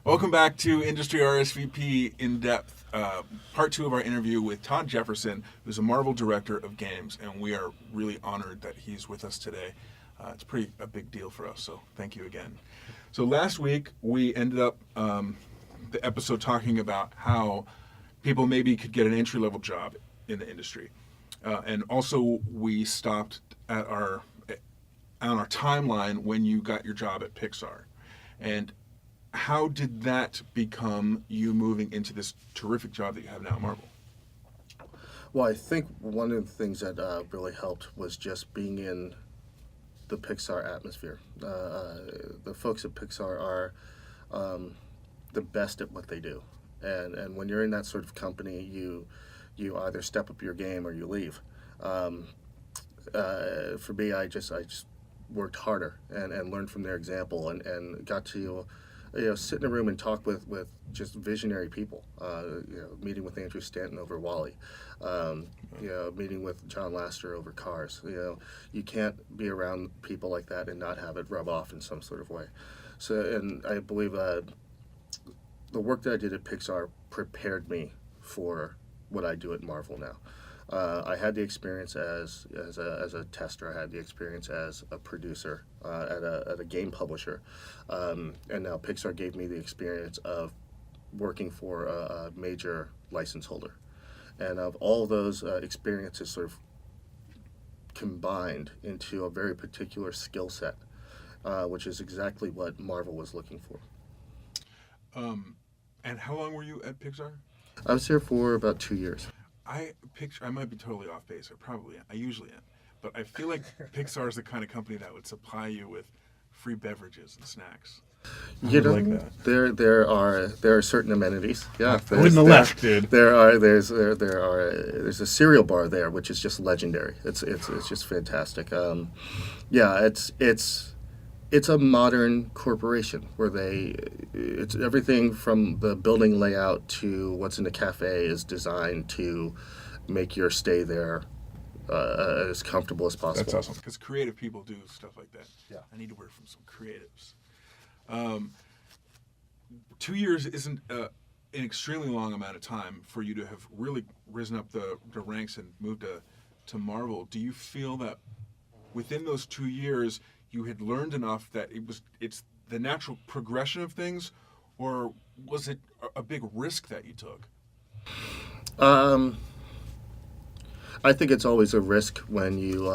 Welcome back to Industry RSVP In Depth, part two of our interview with Todd Jefferson, who's a Marvel director of games, and we are really honored that he's with us today. It's a big deal for us, so thank you again. So last week we ended up the episode talking about how people maybe could get an entry-level job in the industry, and also we stopped at on our timeline when you got your job at Pixar, and how did that become you moving into this terrific job that you have now at Marvel? Well, I think one of the things that really helped was just being in the Pixar atmosphere. The folks at Pixar are the best at what they do, and when you're in that sort of company, you either step up your game or you leave. For me, I just worked harder and learned from their example and got to sit in a room and talk with just visionary people. Meeting with Andrew Stanton over Wall-E, meeting with John Lasseter over Cars. You can't be around people like that and not have it rub off in some sort of way. So, and I believe the work that I did at Pixar prepared me for what I do at Marvel now. I had the experience as a tester. I had the experience as a producer at a game publisher, and now Pixar gave me the experience of working for a major license holder, and of all those experiences sort of combined into a very particular skill set, which is exactly what Marvel was looking for. And how long were you at Pixar? I was here for about 2 years. I might be totally off base, or probably I usually am, but I feel like Pixar is the kind of company that would supply you with free beverages and snacks. Like that. There are certain amenities. Yeah, in the left, dude. There's a cereal bar there, which is just legendary. It's just fantastic. It's a modern corporation where it's everything from the building layout to what's in the cafe is designed to make your stay there as comfortable as possible. That's awesome. Because creative people do stuff like that. Yeah. I need to work from some creatives. 2 years isn't an extremely long amount of time for you to have really risen up the ranks and moved to Marvel. Do you feel that within those 2 years you had learned enough that it's the natural progression of things, or was it a big risk that you took? I think it's always a risk when you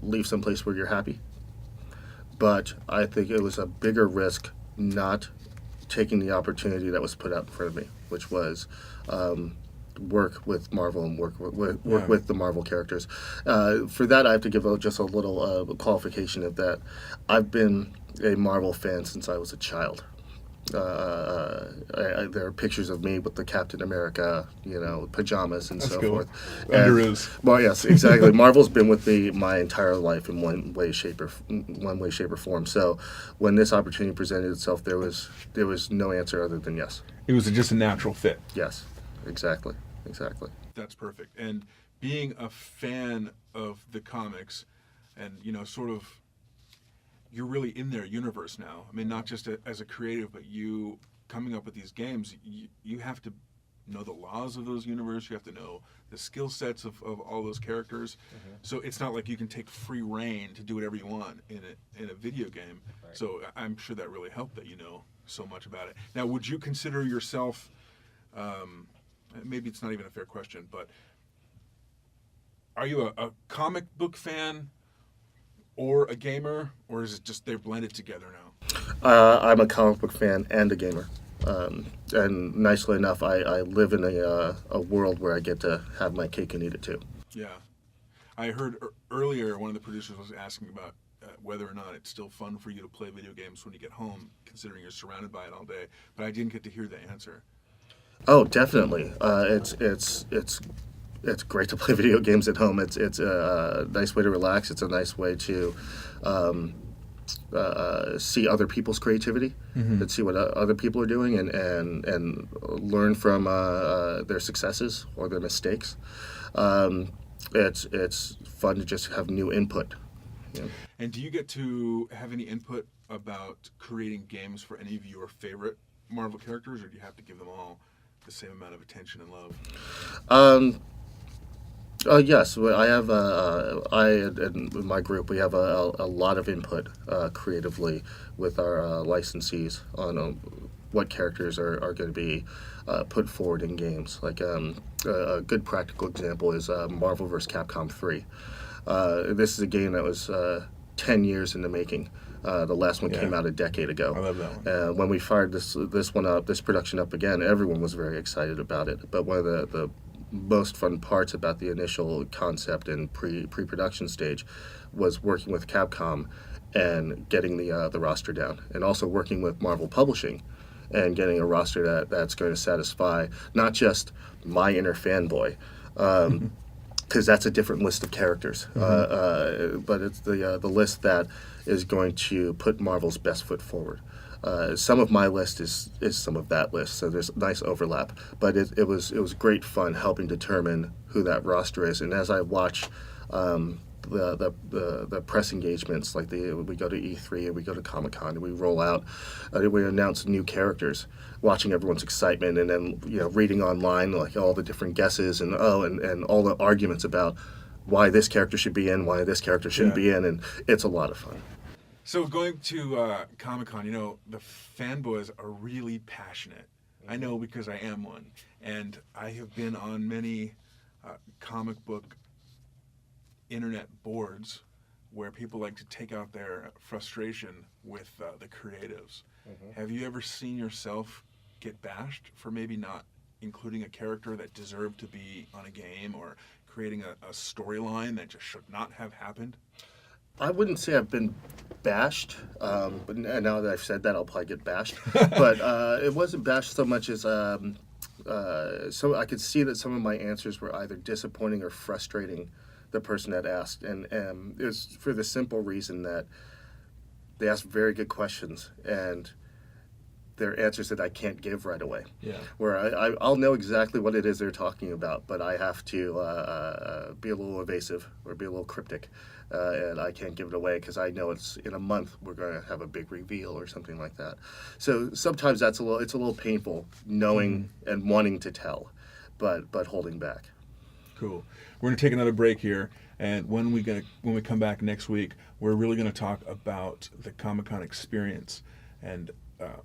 leave someplace where you're happy. But I think it was a bigger risk not taking the opportunity that was put out in front of me, which was work with Marvel and work with the Marvel characters. For that, I have to give just a little qualification of that. I've been a Marvel fan since I was a child. There are pictures of me with the Captain America, pajamas and That's so cool. forth. Underoos. Well, yes, exactly. Marvel's been with me my entire life in one way, shape, or form. So, when this opportunity presented itself, there was no answer other than yes. It was just a natural fit. Yes, exactly. That's perfect. And being a fan of the comics, and sort of, you're really in their universe now. I mean, not just as a creative, but you coming up with these games, you have to know the laws of those universe. You have to know the skill sets of all those characters. Mm-hmm. So it's not like you can take free reign to do whatever you want in a video game. Right. So I'm sure that really helped that you know so much about it. Now, would you consider yourself, maybe it's not even a fair question, but are you a comic book fan or a gamer, or is it just they're blended together now? I'm a comic book fan and a gamer. And nicely enough, I live in a world where I get to have my cake and eat it too. Yeah. I heard earlier one of the producers was asking about whether or not it's still fun for you to play video games when you get home, considering you're surrounded by it all day. But I didn't get to hear the answer. Oh, definitely. It's great to play video games at home. It's a nice way to relax. It's a nice way to see other people's creativity, and see what other people are doing, and learn from their successes or their mistakes. It's fun to just have new input. Yeah. And do you get to have any input about creating games for any of your favorite Marvel characters, or do you have to give them all the same amount of attention and love? Yes, I have. I and my group, we have a lot of input creatively with our licensees on what characters are going to be put forward in games. Like a good practical example is Marvel vs. Capcom 3. This is a game that was 10 years in the making. The last one came out a decade ago. I love that one. When we fired this production up again, everyone was very excited about it. But one of the most fun parts about the initial concept and pre-production stage was working with Capcom and getting the roster down, and also working with Marvel Publishing and getting a roster that's going to satisfy not just my inner fanboy, because that's a different list of characters, but it's the list that is going to put Marvel's best foot forward. Some of my list is some of that list, so there's nice overlap. But it was great fun helping determine who that roster is. And as I watch the press engagements, like we go to E3 and we go to Comic-Con and we roll out, we announce new characters, watching everyone's excitement, and then reading online like all the different guesses and all the arguments about why this character should be in, why this character shouldn't be in, and it's a lot of fun. So going to Comic-Con, the fanboys are really passionate. I know because I am one. And I have been on many comic book internet boards where people like to take out their frustration with the creatives. Have you ever seen yourself get bashed for maybe not including a character that deserved to be on a game, or creating a storyline that just should not have happened? I wouldn't say I've been bashed, but now that I've said that, I'll probably get bashed. But it wasn't bashed so much as so I could see that some of my answers were either disappointing or frustrating the person that asked, and it was for the simple reason that they asked very good questions, and they're answers that I can't give right away. Yeah. Where I'll know exactly what it is they're talking about, but I have to be a little evasive or be a little cryptic, and I can't give it away because I know it's in a month we're going to have a big reveal or something like that. So sometimes it's a little painful knowing and wanting to tell, but holding back. Cool. We're going to take another break here, and when we come back next week, we're really going to talk about the Comic-Con experience and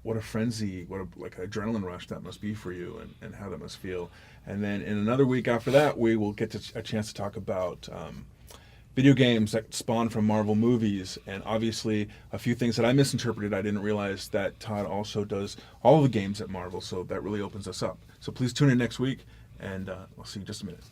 what a frenzy, what an adrenaline rush that must be for you, and how that must feel. And then in another week after that, we will get a chance to talk about video games that spawn from Marvel movies, and obviously a few things that I misinterpreted. I didn't realize that Todd also does all the games at Marvel, so that really opens us up. So please tune in next week, and I'll see you in just a minute.